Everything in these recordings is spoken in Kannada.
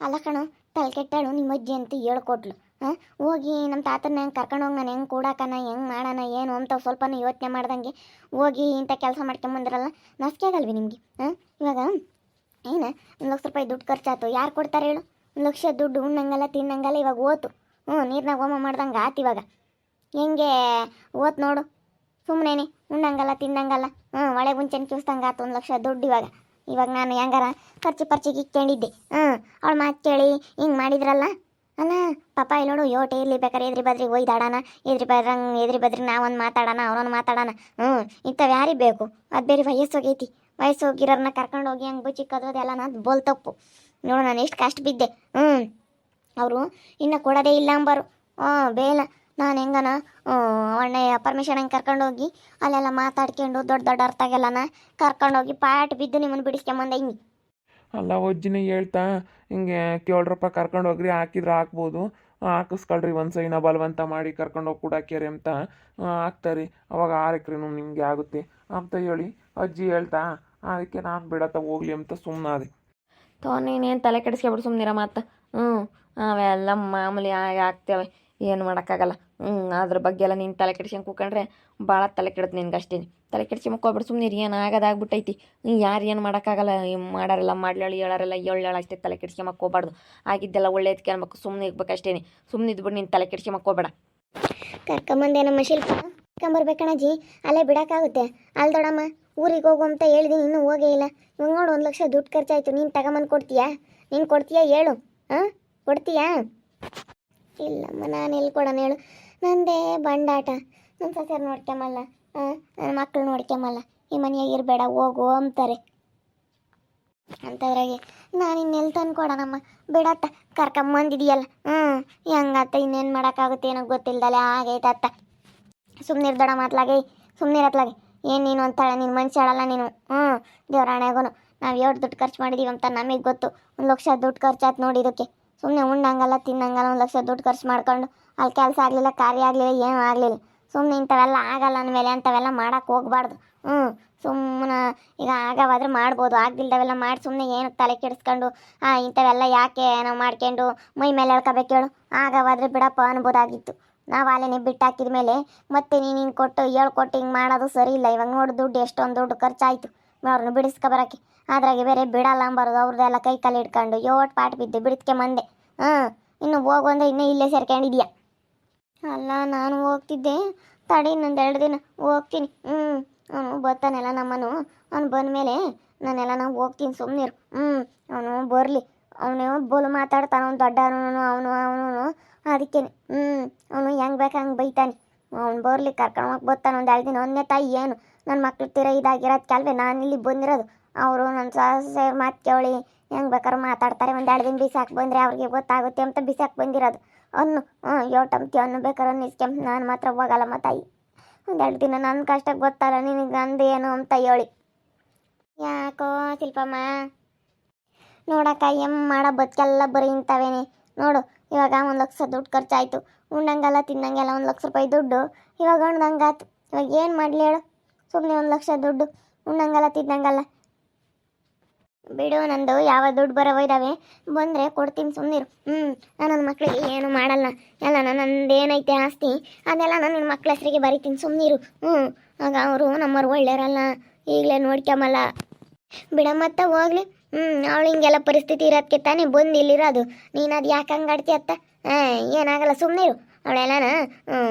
ಅಲ್ಲ ಕಣೋ, ತಲೆ ಕೆಟ್ಟಾಳು ನಿಮ್ಮ ಅಜ್ಜಿ ಅಂತ ಹೇಳ್ಕೊಟ್ಲು. ಹಾಂ, ಹೋಗಿ ನಮ್ಮ ತಾತನ ಹೆಂಗೆ ಕರ್ಕೊಂಡೋಗಿ ನಾನು ಹೆಂಗೆ ಕೂಡಾಕನ ಹೆಂಗೆ ಮಾಡೋಣ ಏನು ಅಂತ ಸ್ವಲ್ಪನೂ ಯೋಚನೆ ಮಾಡ್ದಂಗೆ ಹೋಗಿ ಇಂಥ ಕೆಲಸ ಮಾಡ್ಕೊಂಬಂದ್ರಲ್ಲ, ನಾಚಿಕೆ ಆಗಲ್ವಿ ನಿಮಗೆ? ಹಾಂ, ಇವಾಗ ಏನು 1,00,000 ರೂಪಾಯಿ ದುಡ್ಡು ಖರ್ಚಾಯ್ತು, ಯಾರು ಕೊಡ್ತಾರೆ ಹೇಳು? 1,00,000 ದುಡ್ಡು ಉಣ್ಣಂಗಲ್ಲ ತಿನ್ನಂಗಲ್ಲ ಇವಾಗ ಓತು. ನೀರ್ನಾಗ ಹೋಮ ಮಾಡ್ದಂಗೆ ಆತು ಇವಾಗ. ಹೆಂಗೆ ಓತ್ ನೋಡು, ಸುಮ್ಮನೆ ಉಣ್ಣಂಗಲ್ಲ ತಿನ್ನಂಗಲ್ಲ. ಒಳಗೆ ಮುಂಚೆನೆ ಚೂಸ್ದಂಗೆ ಆತು 1,00,000 ದುಡ್ಡು ಇವಾಗ. ಇವಾಗ ನಾನು ಹೆಂಗಾರ ಖರ್ಚಿಗೆ ಇಕ್ಕೊಂಡಿದ್ದೆ. ಅವಳು ಮಾತು ಕೇಳಿ ಹಿಂಗೆ ಮಾಡಿದ್ರಲ್ಲ. ಅಲ್ಲ ಪಾಪ ಇಲ್ಲಿ ನೋಡು, ಯೋಟೆ ಇರಲಿ ಬೇಕಾರೆ ಎದ್ರಿ ಬದ್ರಿ ಒಯ್ದಾಡೋಣ, ಎದ್ರಿ ಬದ್ರಿ ನಾವೊಂದು ಮಾತಾಡೋಣ ಅವ್ರೊಂದು ಮಾತಾಡೋಣ. ಇಂಥವು ಯಾರಿಗೆ ಬೇಕು? ಅದು ಬೇರೆ ವಯಸ್ಸೋಗೈತಿ. ವಯಸ್ಸೋಗಿರೋರನ್ನ ಕರ್ಕೊಂಡು ಹೋಗಿ ಹಂಗೆ ಬುಚ್ಚಿಕ್ಕೋದೆಲ್ಲ ನಾನು ಬೋಲ್ ತಪ್ಪು. ನೋಡು ನಾನು ಎಷ್ಟು ಕಷ್ಟ ಬಿದ್ದೆ. ಅವರು ಇನ್ನು ಕೊಡೋದೇ ಇಲ್ಲ ಅಂಬರು. ಬೇಲ ನಾನು ಹೆಂಗನ ಒಳ್ಳೆ ಪರ್ಮಿಷನ್ ಹಂಗೆ ಕರ್ಕೊಂಡೋಗಿ ಅಲ್ಲೆಲ್ಲ ಮಾತಾಡ್ಕೊಂಡು ದೊಡ್ಡ ಅರ್ಥಗೆಲ್ಲನ ಕರ್ಕೊಂಡೋಗಿ ಪಾಟ್ ಬಿದ್ದು ನಿಮ್ಮನ್ನು ಬಿಡಿಸ್ಕೊಂಬಂದೆ ಹಿಂಗೆ. ಅಲ್ಲ ಅಜ್ಜಿನೇ ಹೇಳ್ತಾ ಹಿಂಗೆ 7 ರೂಪಾಯಿ ಕರ್ಕೊಂಡು ಹೋಗ್ರಿ, ಹಾಕಿದ್ರೆ ಹಾಕ್ಬೋದು, ಹಾಕಿಸ್ಕೊಳ್ರಿ ಒಂದು ಸೈನ ಬಲವಂತ ಮಾಡಿ ಕರ್ಕೊಂಡೋಗಿ ಕೂಡಾಕ್ಯಾರಿ ಅಂತ ಹಾಕ್ತಾರಿ. ಅವಾಗ ಆರಕ್ರೇನು ನಿಮಗೆ ಆಗುತ್ತೆ ಅಂತ ಹೇಳಿ ಅಜ್ಜಿ ಹೇಳ್ತಾ, ಅದಕ್ಕೆ ನಾನು ಬಿಡತ್ತ ಹೋಗ್ಲಿ ಅಂತ ಸುಮ್ಮನಾದೆ. ನೀನೇನು ತಲೆ ಕೆಡಿಸ್ಕೊಬಿಡು ಸುಮ್ಮನಿರ ಮಾತು. ಅವೆಲ್ಲ ಮಾಮೂಲಿ ಆಗ್ತೇವೆ, ಏನು ಮಾಡೋಕ್ಕಾಗಲ್ಲ. ಅದ್ರ ಬಗ್ಗೆ ಎಲ್ಲ ನೀನು ತಲೆ ಕೆಡಿಸ್ಕೊಂಡು ಕೂಕೊಂಡ್ರೆ ಭಾಳ ತಲೆ ಕೆಡುತ್ತೆ ನಿನ್ಗೆ ಅಷ್ಟೇ. ತಲೆ ಕೆಡಿಸಿ ಮಕ್ಕೊಬಿಡು ಸುಮ್ಮನಿರಿ, ಏನು ಆಗೋದಾಗ್ಬಿಟ್ಟೈತಿ. ಯಾರು ಏನು ಮಾಡೋಕ್ಕಾಗಲ್ಲ, ಮಾಡಾರೆಲ್ಲ ಮಾಡ್ಲೇಳಿ ಹೇಳಾರೆಲ್ಲ ಅಷ್ಟೇ. ತಲೆ ಕೆಡಿಸಿ ಮಕ್ಕೋಬಾರ್ದು. ಆಗಿದ್ದೆಲ್ಲ ಒಳ್ಳೇದಕ್ಕೆ ಅನ್ಬೇಕು, ಸುಮ್ಮನೆ ಇರ್ಬೇಕು ಅಷ್ಟೇ. ಸುಮ್ಮನೆ ಇದ್ಬಿಟ್ಟು ನೀನು ತಲೆ ಕೆಡಿಸಿ ಮಕ್ಕೋಬೇಡ. ಕರ್ಕೊಂಬಂದೆ ನಮ್ಮ ಶಿಲ್ಪ, ಕರ್ಕೊಂಬರ್ಬೇಕಣ್ಣಜ್ಜಿ, ಅಲ್ಲೇ ಬಿಡೋಕ್ಕಾಗುತ್ತೆ. ಅಲ್ಲಿ ದೊಡ್ಡಮ್ಮ ಊರಿಗೆ ಹೋಗು ಅಂತ ಹೇಳಿದೀನಿ, ಇನ್ನೂ ಹೋಗೇ ಇಲ್ಲ. ಇವಾಗ ನೋಡು 1,00,000 ದುಡ್ಡು ಖರ್ಚಾಯ್ತು, ನೀನು ತಗೊಂಬಂದು ಕೊಡ್ತೀಯಾ? ನೀನು ಕೊಡ್ತೀಯಾ ಹೇಳು? ಕೊಡ್ತೀಯಾ? ಇಲ್ಲಮ್ಮ, ನಾನು ಎಲ್ಲಿ ಕೊಡೋಣ ಹೇಳು? ನಂದೇ ಬಂಡಾಟ. ನನ್ನ ಸೊಸೆಯರು ನೋಡ್ಕೊಂಬಲ್ಲ, ನನ್ನ ಮಕ್ಕಳು ನೋಡ್ಕೊಂಬಲ್ಲ, ಈ ಮನೆಯಾಗ ಇರಬೇಡ ಹೋಗು ಅಂತಾರೆ. ಅಂಥದ್ರಾಗೆ ನಾನು ಇನ್ನೆಲ್ಲಿ ತಂದು ಕೊಡೋಣಮ್ಮ? ಬಿಡತ್ತ, ಕರ್ಕೊಂಬಂದಿದೆಯಲ್ಲ. ಹೆಂಗತ್ತ, ಇನ್ನೇನು ಮಾಡೋಕ್ಕಾಗುತ್ತೆ ಏನೋ ಗೊತ್ತಿಲ್ದಲೆ ಆಗೈತತ್ತ. ಸುಮ್ಮನೆ ದೊಡ್ಡ ಮಾತ್ಲಾಗೆ, ಸುಮ್ಮನೆ ಇರತ್ಲಾಗೆ. ಏನು ನೀನು ಅಂತಾಳೆ, ನಿನ್ನ ಮನುಷ್ಯ ಹೇಳಲ್ಲ ನೀನು. ದೇವರಾಣೆಗೂ ನಾವು ಎಷ್ಟು ದುಡ್ಡು ಖರ್ಚು ಮಾಡಿದ್ದೀವಿ ಅಂತ ನಮಗೆ ಗೊತ್ತು. 1,00,000 ದುಡ್ಡು ಖರ್ಚಾಯ್ತು ನೋಡಿ ಇದಕ್ಕೆ. ಸುಮ್ಮನೆ ಉಣ್ಣಂಗಲ್ಲ ತಿನ್ನಂಗಲ್ಲ 1,00,000 ದುಡ್ಡು ಖರ್ಚು ಮಾಡ್ಕೊಂಡು ಅಲ್ಲಿ ಕೆಲಸ ಆಗಲಿಲ್ಲ, ಕಾರ್ಯ ಆಗಲಿಲ್ಲ, ಏನೂ ಆಗಲಿಲ್ಲ. ಸುಮ್ಮನೆ ಇಂಥವೆಲ್ಲ ಆಗಲ್ಲ ಅಂದಮೇಲೆ ಅಂಥವೆಲ್ಲ ಮಾಡೋಕ್ಕೆ ಹೋಗ್ಬಾರ್ದು. ಸುಮ್ಮನೆ ಈಗ ಆಗವಾದ್ರೆ ಮಾಡ್ಬೋದು, ಆಗದಿಲ್ದವೆಲ್ಲ ಮಾಡಿ ಸುಮ್ಮನೆ ಏನಕ್ಕೆ ತಲೆ ಕೆಡಿಸ್ಕೊಂಡು ಇಂಥವೆಲ್ಲ ಯಾಕೆ ನಾವು ಮಾಡ್ಕೊಂಡು ಮೈ ಮೇಲೆ ಹೇಳ್ಕೋಬೇಕು ಹೇಳು? ಆಗವಾದ್ರೆ ಬಿಡಪ್ಪ ಅನ್ಬೋದಾಗಿತ್ತು. ನಾವು ಅಲ್ಲೇನೆ ಬಿಟ್ಟು ಹಾಕಿದ ಮೇಲೆ ಮತ್ತೆ ನೀನು ಹಿಂಗೆ ಕೊಟ್ಟು ಹೇಳ್ಕೊಟ್ಟು ಹಿಂಗೆ ಮಾಡೋದು ಸರಿ ಇಲ್ಲ. ಇವಾಗ ನೋಡಿ ದುಡ್ಡು ಎಷ್ಟೊಂದು ದುಡ್ಡು ಖರ್ಚಾಯಿತು ಅವ್ರನ್ನ ಬಿಡಿಸ್ಕೊಬರೋಕ್ಕೆ. ಅದ್ರಾಗೆ ಬೇರೆ ಬಿಡಲ್ಲ ಅಂಬಾರ್ದು, ಅವ್ರದ್ದೆಲ್ಲ ಕೈ ಕಾಲು ಹಿಡ್ಕೊಂಡು ಯೋಟ್ ಪಾಟ್ ಬಿದ್ದು ಬಿಡಿಸ್ಕೊಂಬಂದೆ. ಇನ್ನು ಹೋಗು ಅಂದರೆ ಇನ್ನೂ ಇಲ್ಲೇ ಸೇರ್ಕೊಂಡಿದ್ಯಾ? ಅಲ್ಲ ನಾನು ಹೋಗ್ತಿದ್ದೆ, ತಡಿ ಇನ್ನೊಂದು 2 ದಿನ ಹೋಗ್ತೀನಿ. ಅವನು ಬರ್ತಾನೆಲ್ಲ ನಮ್ಮನು, ಅವ್ನು ಬಂದಮೇಲೆ ನಾನೆಲ್ಲ ನಾವು ಹೋಗ್ತೀನಿ, ಸುಮ್ಮನಿರು. ಅವನು ಬರಲಿ, ಅವನು ಬೋಲು ಮಾತಾಡ್ತಾನೆ, ಅವ್ನು ದೊಡ್ಡವನು ಅವನು ಅದಕ್ಕೇನೆ. ಅವನು ಹೆಂಗೆ ಬೇಕು ಹಂಗೆ ಬೈತಾನೆ. ಅವ್ನು ಬರಲಿ, ಕರ್ಕೊಂಡೋಗಿ ಬರ್ತಾನೆ ಒಂದು 2 ದಿನ. ಒಂದೇ ತಾಯಿ ಏನು ನನ್ನ ಮಕ್ಳು ತೀರ ಇದಾಗಿರೋದು ಕೆಲವೇ ನಾನು ಇಲ್ಲಿ ಬಂದಿರೋದು. ಅವರು ನನ್ನ ಸೊಸೆ ಮಾತು ಕೇಳಿ ಹೆಂಗೆ ಬೇಕಾದ್ರೆ ಮಾತಾಡ್ತಾರೆ. ಒಂದು 2 ದಿನ ಬಿಸಾಕಿ ಬಂದರೆ ಅವ್ರಿಗೆ ಗೊತ್ತಾಗುತ್ತೆ ಅಂತ ಬಿಸಾಕಿ ಬಂದಿರೋದು. ಅನ್ನು ಯೋಟಂತಿ ಅನ್ನು ಬೇಕಾದ್ರೆ ನಿಸ್ಕೆಂಪ್, ನಾನು ಮಾತ್ರ ಹೋಗಲ್ಲಮ್ಮ ತಾಯಿ. ಒಂದು 2 ದಿನ ನನ್ನ ಕಷ್ಟಕ್ಕೆ ಗೊತ್ತಲ್ಲ ನಿನಗೆ ಅಂದು ಏನು ಅಂತ ಹೇಳಿ. ಯಾಕೋ ಶಿಲ್ಪಮ್ಮ ನೋಡಕ್ಕ ಮಾಡೋ ಬದುಕೆಲ್ಲ ಬರೀ ಇಂಥವೇನೆ ನೋಡು. ಇವಾಗ 1,00,000 ದುಡ್ಡು ಖರ್ಚಾಯಿತು, ಉಣ್ಣಂಗಲ್ಲ ತಿನ್ನಂಗೆಲ್ಲ 1,00,000 ರೂಪಾಯಿ ದುಡ್ಡು ಇವಾಗ ಉಣ್ದಂಗಾತು. ಇವಾಗ ಏನು ಮಾಡಲಿ ಹೇಳು? ಸುಮ್ಮನೆ 1,00,000 ದುಡ್ಡು ಉಣ್ಣಂಗಲ್ಲ ತಿನ್ನಂಗಲ್ಲ. ಬಿಡು, ನಂದು ಯಾವ ದುಡ್ಡು ಬರೋವು ಇದ್ದಾವೆ, ಬಂದರೆ ಕೊಡ್ತೀನಿ, ಸುಮ್ಮನಿರು. ನಾನು ನನ್ನ ಮಕ್ಕಳಿಗೆ ಏನು ಮಾಡಲ್ಲ, ಎಲ್ಲ ನಂದೇನೈತೆ ಆಸ್ತಿ ಅದೆಲ್ಲ ನಾನು ನಿನ್ನ ಮಕ್ಳ ಹೆಸರಿಗೆ ಬರೀತೀನಿ, ಸುಮ್ಮನಿರು. ಆಗ ಅವರು ನಮ್ಮವ್ರು ಒಳ್ಳೆಯರಲ್ಲ, ಈಗಲೇ ನೋಡ್ಕೊಂಬಲ್ಲ. ಬಿಡಮ್ಮತ್ತ ಹೋಗ್ಲಿ. ಅವಳು ಹಿಂಗೆಲ್ಲ ಪರಿಸ್ಥಿತಿ ಇರೋದಕ್ಕೆ ತಾನೇ ಬಂದು ಇಲ್ಲಿರೋದು. ನೀನು ಅದು ಯಾಕೆ ಹಂಗೆ ಆಡ್ತಿ ಅತ್ತ? ಏನಾಗಲ್ಲ, ಸುಮ್ಮನಿರು. ಅವಳೆಲ್ಲನ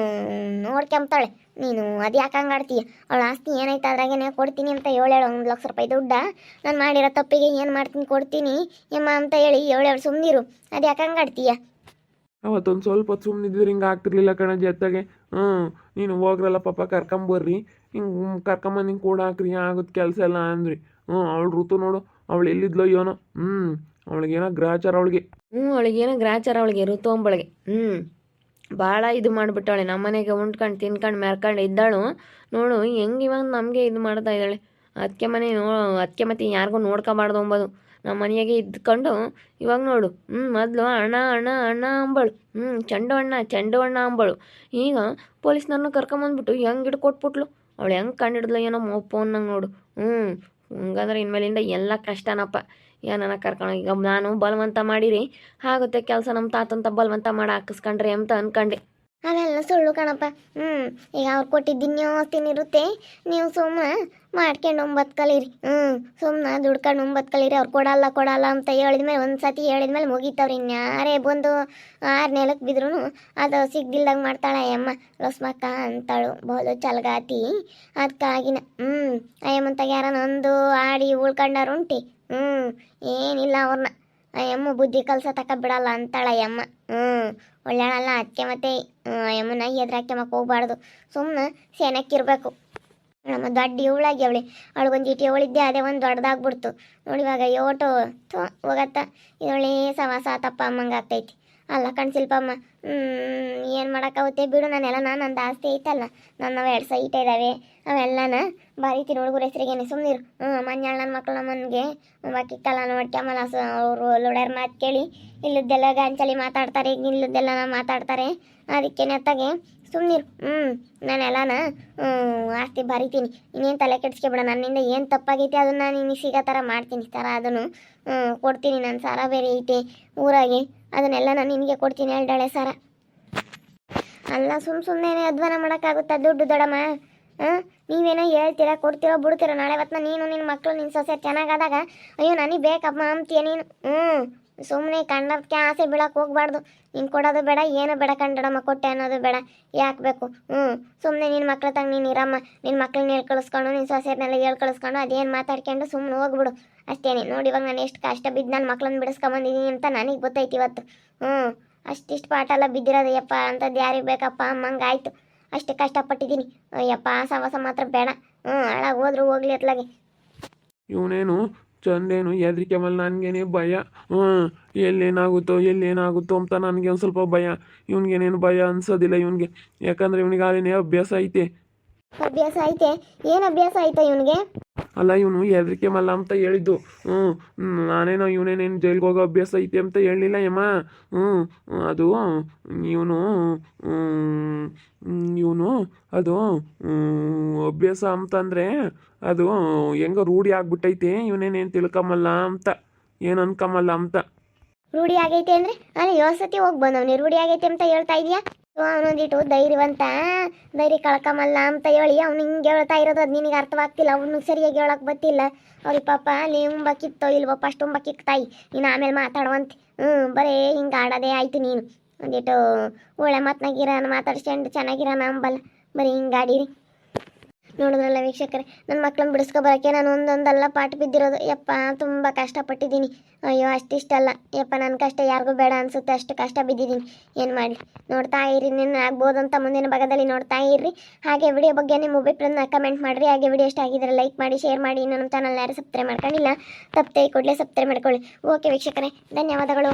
ನೋಡ್ಕೊಂತಾಳೆ. ನೀನು ಅದು ಯಾಕೆ ಹಂಗೆ ಆಡ್ತೀಯ? ಅವಳ ಆಸ್ತಿ ಏನೈತೆ ಅದ್ರಾಗೇನೆ ಕೊಡ್ತೀನಿ ಅಂತ ಹೇಳು. 1,00,000 ರೂಪಾಯಿ ದುಡ್ಡ ನಾನು ಮಾಡಿರೋ ತಪ್ಪಿಗೆ ಏನು ಮಾಡ್ತೀನಿ ಕೊಡ್ತೀನಿ ಯಮ್ಮ ಅಂತ ಹೇಳಿ ಹೇಳು, ಸುಮ್ಮನಿರು. ಅದು ಯಾಕೆ ಹಂಗೆ ಆಡ್ತೀಯ? ಅವತ್ತೊಂದು ಸ್ವಲ್ಪ ಹೊತ್ತು ಸುಮ್ಮನಿದ್ರೆ ಹಿಂಗೆ ಆಗ್ತಿರ್ಲಿಲ್ಲ ಕಣಜ್ಜಿ. ಜೊತೆಗೆ ನೀನು ಹೋಗ್ರಲ್ಲ ಪಾಪ, ಕರ್ಕೊಂಬರ್ರಿ, ಹಿಂಗೆ ಕರ್ಕೊಂಬಂದು ಹಿಂಗೆ ಕೂಡ ಹಾಕ್ರಿ, ಆಗುತ್ತೆ ಕೆಲಸ ಎಲ್ಲ ಅಂದ್ರಿ. ಅವಳು ಋತು ನೋಡು, ಅವಳು ಎಲ್ಲಿದ್ಲೋ ಏನೋ. ಅವಳಿಗೇನೋ ಗ್ರಾಚಾರ ಅವಳಿಗೆ. ಅವಳಿಗೇನೋ ಗ್ರಾಚಾರ ಅವಳಿಗೆ, ಋತು ಅಂಬಳಿಗೆ. ಭಾಳ ಇದು ಮಾಡಿಬಿಟ್ಟವಳೆ. ನಮ್ಮ ಮನೆಗೆ ಉಂಡ್ಕೊಂಡು ತಿನ್ಕೊಂಡು ಮೆರ್ಕೊಂಡು ಇದ್ದಾಳು ನೋಡು. ಹೆಂಗೆ ಇವಾಗ ನಮಗೆ ಇದು ಮಾಡ್ತಾ ಇದ್ದಾಳೆ. ಅದಕ್ಕೆ ಅದಕ್ಕೆ ಮತ್ತೆ ಯಾರಿಗೂ ನೋಡ್ಕೊಬಾರ್ದು ಅಂಬೋದು. ನಮ್ಮ ಮನೆಯಾಗೆ ಇದ್ಕೊಂಡು ಇವಾಗ ನೋಡು. ಮೊದಲು ಅಣ್ಣ ಅಣ್ಣ ಅಣ್ಣ ಅಂಬಳು. ಚೆಂಡು ಅಣ್ಣ ಅಂಬಳು. ಈಗ ಪೊಲೀಸ್ನವ್ರನ್ನ ಕರ್ಕೊಂಬಂದ್ಬಿಟ್ಟು ಹೆಂಗೆ ಹಿಡ್ದು ಕೊಟ್ಬಿಟ್ಲು. ಅವಳು ಹೆಂಗೆ ಕಂಡಿಡ್ದಲ್ಲ ಏನೋ ಫೋನ್ನಾಗ ನೋಡು. ಹಂಗಂದ್ರೆ ಇನ್ಮೇಲಿಂದ ಎಲ್ಲ ಕಷ್ಟನಪ್ಪ. ಏನನ ಕರ್ಕೊಂಡು ಈಗ ನಾನು ಬಲವಂತ ಮಾಡಿರಿ ಆಗುತ್ತೆ ಕೆಲಸ ನಮ್ಮ ತಾತಂತ ಬಲವಂತ ಮಾಡಿ ಹಾಕಿಸ್ಕೊಂಡ್ರಿ ಅಂತ ಅನ್ಕಂಡೆ. ಅವೆಲ್ಲ ಸುಳ್ಳು ಕಣಪ್ಪ. ಈಗ ಅವ್ರು ಕೊಟ್ಟಿದ್ದೀನಿ ಇರುತ್ತೆ, ನೀವು ಸುಮ್ಮನೆ ಮಾಡ್ಕೊಂಡು ಬದುಕಲಿರಿ. ಸುಮ್ಮನೆ ದುಡ್ಕೊಂಡು ಬದುಕಲಿರಿ. ಅವ್ರು ಕೊಡಲ್ಲ ಅಂತ ಹೇಳಿದ್ಮೇಲೆ ಒಂದು ಸತಿ ಹೇಳಿದ್ಮೇಲೆ ಮುಗೀತವ್ರಿ. ಇನ್ಯಾರೇ ಬಂದು 6 ನೆಲಕ್ಕೆ ಬಿದ್ರೂ ಅದು ಸಿಗ್ದಿಲ್ದಾಗ ಮಾಡ್ತಾಳೆ ಅಯ್ಯಮ್ಮ. ರಸ್ಮಕ್ಕ ಅಂತಾಳು ಬೋದು ಚಲ್ಗಾತಿ. ಅದಕ್ಕಾಗಿನ ಅಯ್ಯಮ್ಮಂತಾಗ ಯಾರನ್ನ ಒಂದು ಆಡಿ ಉಳ್ಕೊಂಡಾರುಂಟಿ. ಏನಿಲ್ಲ ಅವ್ರನ್ನ ಅಯ್ಯಮ್ಮ ಬುದ್ಧಿ ಕಲ್ಸ ತಕ ಬಿಡಲ್ಲ ಅಂತಾಳೆ ಅಯ್ಯಮ್ಮ. ಒಳ್ಳೆಯಲ್ಲ ಅದಕ್ಕೆ ಮತ್ತೆ ಅಯ್ಯಮ್ಮನ ಎದುರಾಕ್ಯಮಕ್ಕೆ ಹೋಗ್ಬಾರ್ದು. ಸುಮ್ಮನೆ ಸೇನಕ್ಕಿರ್ಬೇಕು. ನಮ್ಮ ದೊಡ್ಡ ಇವಳಾಗಿ ಅವಳಿ ಅವಳಿಗೊಂದು ಚೀಟಿ ಅವಳಿದ್ದೆ, ಅದೇ ಒಂದು ದೊಡ್ಡದಾಗ್ಬಿಡ್ತು ನೋಡಿ. ಇವಾಗ ಯೋಟು ಹೋಗತ್ತ ಇದೊಳ್ಳೆ ಸವಾಸ ತಪ್ಪ ಅಮ್ಮಂಗೆ ಆಗ್ತೈತಿ. ಅಲ್ಲ ಕಣ್ಸಿಲ್ಪಮ್ಮ, ಏನು ಮಾಡೋಕ್ಕಾಗುತ್ತೆ ಬಿಡು. ನಂದು ಆಸ್ತಿ ಐತಲ್ಲ, ನನ್ನ 2 ಸೈಟ್ ಇದ್ದಾವೆ, ಅವೆಲ್ಲನ ಬರೀತೀನಿ ಹುಡುಗರ ಹೆಸರಿಗೇನೆ. ಸುಮ್ಮನಿರು. ಮಂಜಾಳ ನನ್ನ ಮಕ್ಕಳು ನಮ್ಮನಿಗೆ ಬಾಕಿ ಕಲಾನ ಹೊಡ್ಕ್ಯಮಲ್ಲ. ಅವರು ಲೊಡ್ಯಾರ ಮಾತು ಕೇಳಿ ಇಲ್ಲದ್ದೆಲ್ಲ ಗಾಂಚಲಿ ಮಾತಾಡ್ತಾರೆ, ಇಲ್ಲದ್ದೆಲ್ಲ ಮಾತಾಡ್ತಾರೆ. ಅದಕ್ಕೆ ನೆತ್ತಾಗೆ ಸುಮ್ಮನಿರು. ನಾನೆಲ್ಲನ ಆಸ್ತಿ ಬರಿತೀನಿ. ಇನ್ನೇನು ತಲೆ ಕೆಡ್ಸ್ಕೊಬೇಡ. ನನ್ನಿಂದ ಏನು ತಪ್ಪಾಗೈತಿ ಅದನ್ನು ನಿನಗೆ ಸಿಗೋ ಥರ ಮಾಡ್ತೀನಿ. ಅದನ್ನು ಕೊಡ್ತೀನಿ. ನನ್ನ ಸಾರ ಬೇರೆ ಐತೆ ಊರಾಗೆ, ಅದನ್ನೆಲ್ಲ ನಾನು ನಿನಗೆ ಕೊಡ್ತೀನಿ. 2 ಸಾರ ಅಲ್ಲ. ಸುಮ್ಮನೆ ಅಧ್ವಾನ ಮಾಡೋಕ್ಕಾಗುತ್ತಾ ದುಡ್ಡು ದೊಡಮ್ಮ? ನೀವೇನೋ ಹೇಳ್ತೀರಾ, ಕೊಡ್ತೀರೋ ಬಿಡ್ತೀರೋ. ನಾಳೆ ಹೊತ್ತಿನ ನೀನು ನಿನ್ನ ಮಕ್ಕಳು ನಿನ್ನ ಸೊಸೆ ಚೆನ್ನಾಗಾದಾಗ ಅಯ್ಯೋ ನನಗೆ ಬೇಕಮ್ಮ ಅಂತೀಯ ನೀನು. ಸುಮ್ಮನೆ ಕಂಡದಕ್ಕೆ ಆಸೆ ಬೀಳಕ್ಕೆ ಹೋಗ್ಬಾರ್ದು. ನೀನು ಕೊಡೋದು ಬೇಡ, ಏನು ಬೇಡ ಕಂಡಡಮ್ಮ, ಕೊಟ್ಟೆ ಅನ್ನೋದು ಬೇಡ. ಯಾಕೆ ಬೇಕು? ಸುಮ್ಮನೆ ನಿನ್ನ ಮಕ್ಳ ತಂಗ ನೀನು ಇರಮ್ಮ. ನಿನ್ನ ಮಕ್ಳನ್ನ ಹೇಳಿ ಕಳಿಸ್ಕೊಂಡು ನಿನ್ನ ಸೊಸೆಯರ್ನೆಲ್ಲ ಹೇಳಿ ಕಳಿಸ್ಕೊಂಡು ಅದೇನು ಮಾತಾಡ್ಕೊಂಡು ಸುಮ್ಮನೆ ಹೋಗ್ಬಿಡು ಅಷ್ಟೇನೆ. ನೋಡಿ ಇವಾಗ ನಾನು ಎಷ್ಟು ಕಷ್ಟ ಬಿದ್ದು ನನ್ನ ಮಕ್ಳನ್ನ ಬಿಡಿಸ್ಕೊಂಬಂದಿದ್ದೀನಿ ಅಂತ ನನಗೆ ಗೊತ್ತೈತಿ ಇವತ್ತು. ಅಷ್ಟಿಷ್ಟು ಪಾಠ ಎಲ್ಲ ಬಿದ್ದಿರೋದು ಯಪ್ಪ ಅಂಥದ್ದು ಯಾರಿಗೆ ಬೇಕಪ್ಪ ಅಮ್ಮಂಗೆ ಆಯಿತು. ಅಷ್ಟು ಕಷ್ಟಪಟ್ಟಿದ್ದೀನಿ. ಅಯ್ಯಪ್ಪ ಸವಾಸ ಮಾತ್ರ ಬೇಡ. ಹಾಳಾಗಿ ಹೋದ್ರು ಹೋಗ್ಲಿ ಅತ್ಲಾಗೆ. ಇವನೇನು ಚಂದೇನು ಹೆದರಿಕೆ ಮೇಲೆ ನನಗೇನೆ ಭಯ. ಎಲ್ಲೇನಾಗುತ್ತೋ ಅಂತ ನನಗೆ ಒಂದು ಸ್ವಲ್ಪ ಭಯ. ಇವನಿಗೇನೇನು ಭಯ ಅನ್ಸೋದಿಲ್ಲ ಇವನಿಗೆ, ಯಾಕಂದರೆ ಇವನಿಗೆ ಆಲೇನೇ ಅಭ್ಯಾಸ ಐತೆ. ಅಭ್ಯಾಸ ಐತೆ? ಏನು ಅಭ್ಯಾಸ ಐತೆ ಇವನಿಗೆ? ಅಲ್ಲ ಇವನು ಹೆದರಿಕೆ ಮಲ್ಲ ಅಂತ ಹೇಳಿದ್ದು. ನಾನೇನೋ ಇವನೇನೇನು ಜೈಲ್ಗೆ ಹೋಗೋ ಅಭ್ಯಾಸ ಐತೆ ಅಂತ ಹೇಳಲಿಲ್ಲ ಯಮ್ಮ. ಅದು ಇವನು ಅದು ಅಭ್ಯಾಸ ಅಂತಂದರೆ ಅದು ಹೆಂಗೋ ರೂಢಿ ಆಗ್ಬಿಟ್ಟೈತೆ. ಇವನೇನೇನು ತಿಳ್ಕೊಂಬಲ್ಲ ಅಂತ, ಏನು ಅನ್ಕೊಂಬಲ್ಲ ಅಂತ. ರೂಢಿ ಆಗೈತೆ ಅಂದರೆ ಅಲ್ಲಿ 7 ಸತಿ ಹೋಗಿ ಬಂದವನಿ ರೂಢಿ ಆಗೈತೆ ಅಂತ ಹೇಳ್ತಾ ಇದೆಯಾ? ಅವನೊಂದಿಟ್ಟು ಧೈರ್ಯವಂತ, ಧೈರ್ಯ ಕಳ್ಕೊಂಬಲ್ಲ ಅಂತ ಹೇಳಿ ಅವ್ನು ಹಿಂಗೆ ಹೇಳ್ತಾ ಇರೋದು. ಅದು ನಿನಗೆ ಅರ್ಥವಾಗ್ತಿಲ್ಲ. ಅವ್ನಿಗೆ ಸರಿಯಾಗಿ ಹೇಳೋಕೆ ಗೊತ್ತಿಲ್ಲ. ಅವ್ರಿಗೆ ಪಾಪ ಅಲ್ಲಿ ಉಂಬಕ್ಕಿತ್ತೋ ಇಲ್ವೋ, ಫಸ್ಟ್ ಉಂಬಕ್ಕಿತ್ತು ತಾಯಿ, ನೀನು ಆಮೇಲೆ ಮಾತಾಡುವಂತೆ. ಬರೀ ಹಿಂಗೆ ಆಡೋದೇ ಆಯಿತು ನೀನು. ಒಂದಿಟ್ಟು ಒಳ್ಳೆ ಮಾತನಾಗಿರೋನ ಮಾತಾಡ್ಸ್ಕೊಂಡು ಚೆನ್ನಾಗಿರೋನ ಅಂಬಲ್ಲ, ಬರೀ ಹಿಂಗೆ ಆಡಿರಿ. ನೋಡಿದ್ರಲ್ಲ ವೀಕ್ಷಕರೇ, ನನ್ನ ಮಕ್ಳನ್ನ ಬಿಡಿಸ್ಕೊಬರೋಕ್ಕೆ ನಾನು ಒಂದೊಂದಲ್ಲ ಪಾಠ ಬಿದ್ದಿರೋದು. ಯಪ್ಪ ತುಂಬ ಕಷ್ಟಪಟ್ಟಿದ್ದೀನಿ. ಅಯ್ಯೋ ಅಷ್ಟಿಷ್ಟಲ್ಲ ಯಪ್ಪ, ನನ್ನ ಕಷ್ಟ ಯಾರಿಗೂ ಬೇಡ ಅನಿಸುತ್ತೆ, ಅಷ್ಟು ಕಷ್ಟ ಬಿದ್ದಿದ್ದೀನಿ. ಏನು ಮಾಡಲಿ? ನೋಡ್ತಾ ಇರಿ, ನಿನ್ನ ಆಗ್ಬೋದು ಅಂತ ಮುಂದಿನ ಭಾಗದಲ್ಲಿ ನೋಡ್ತಾ ಇರ್ರಿ. ಹಾಗೆ ವಿಡಿಯೋ ಬಗ್ಗೆ ನಿಮ್ಮ ಅಭಿಪ್ರಾಯನ ಕಮೆಂಟ್ ಮಾಡಿರಿ. ಹಾಗೆ ವಿಡಿಯೋ ಇಷ್ಟ ಆಗಿದ್ರೆ ಲೈಕ್ ಮಾಡಿ, ಶೇರ್ ಮಾಡಿ. ನಮ್ಮ ಚಾನಲ್ ಯಾರು ಸಬ್ಸ್ಕ್ರೈಬ್ ಮಾಡ್ಕೊಂಡಿಲ್ಲ ತಪ್ಪದೆ ಕೂಡಲೇ ಸಬ್ಸ್ಕ್ರೈಬ್ ಮಾಡ್ಕೊಳ್ಳಿ. ಓಕೆ ವೀಕ್ಷಕರೇ, ಧನ್ಯವಾದಗಳು.